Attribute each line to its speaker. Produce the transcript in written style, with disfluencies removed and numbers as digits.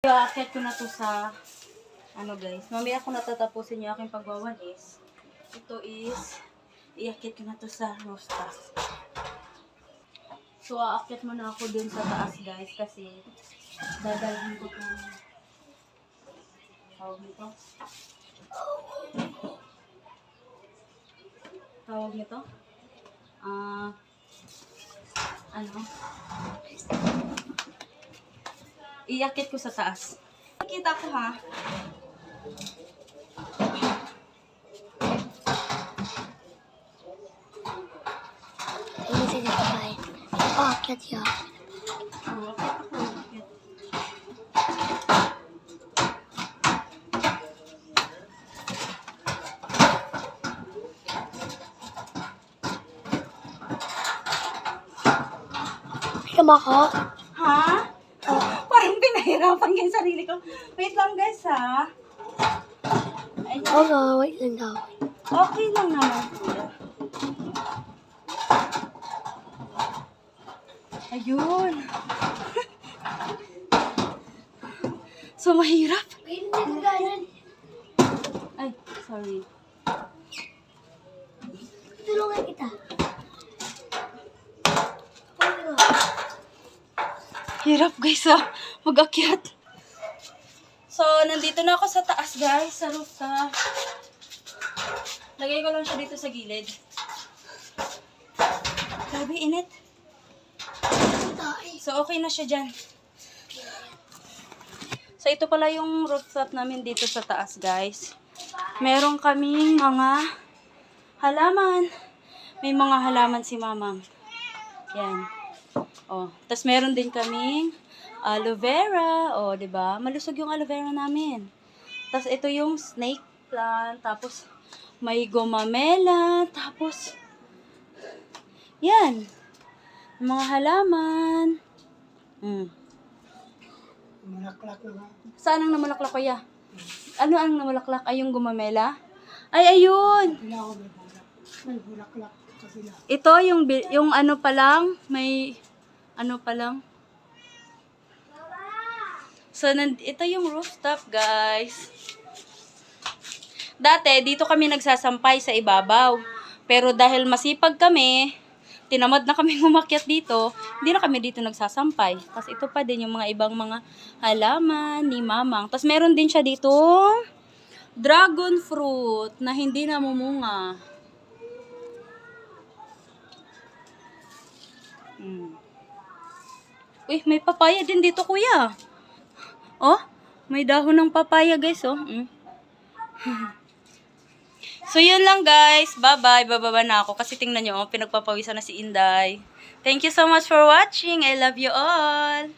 Speaker 1: Aakyat ko na to sa, guys. Mamaya ko natatapusin yung aking pagwawalis. Ito is, iakyat ko na to sa rooftop. So, aakyat muna ako dun sa taas, guys. Kasi, dadalhin ko itong, tawag nito? Tawag nito? Iakit ko sa taas. Nakita ko ha.
Speaker 2: Ini sini pakai. Oh, akyat ya. Sama ko?
Speaker 1: Ha? Parang pinahirapan yung sarili ko. Wait lang guys ha.
Speaker 2: Oo, wait lang daw.
Speaker 1: Okay lang naman kuya. Ayun. So mahirap. Ay, sorry.
Speaker 2: Tulungan kita.
Speaker 1: Hirap guys mag-akyat. So, nandito na ako sa taas guys, sa rooftop. Lagay ko lang siya dito sa gilid. Grabe, init. So, okay na siya dyan. So, ito pala yung rooftop namin dito sa taas guys. Meron kaming mga halaman. May mga halaman si mamang. Yan. Oh, tas meron din kaming aloe vera. Oh, 'di ba? Malusog yung aloe vera namin. Tas ito yung snake plant, tapos may gomamela, tapos yan. Mga halaman.
Speaker 2: Malaklak na.
Speaker 1: Saan ang namulaklak kuya? Ano ang namulaklak? Ay, yung gomamela? Ay, ayun.
Speaker 2: May bulaklak kasi na.
Speaker 1: Ito yung ano pa lang, may ano pa lang. So, ito yung rooftop, guys. Dati, dito kami nagsasampay sa ibabaw. Pero dahil masipag kami, tinamad na kami umakyat dito, hindi na kami dito nagsasampay. Tapos ito pa din yung mga ibang mga halaman ni mamang. Tapos meron din siya dito dragon fruit na hindi namumunga. Uy, may papaya din dito, kuya. Oh, may dahon ng papaya, guys, oh. So, yun lang, guys. Bye-bye. Bababa na ako kasi tingnan nyo, oh, pinagpapawisan na si Inday. Thank you so much for watching. I love you all.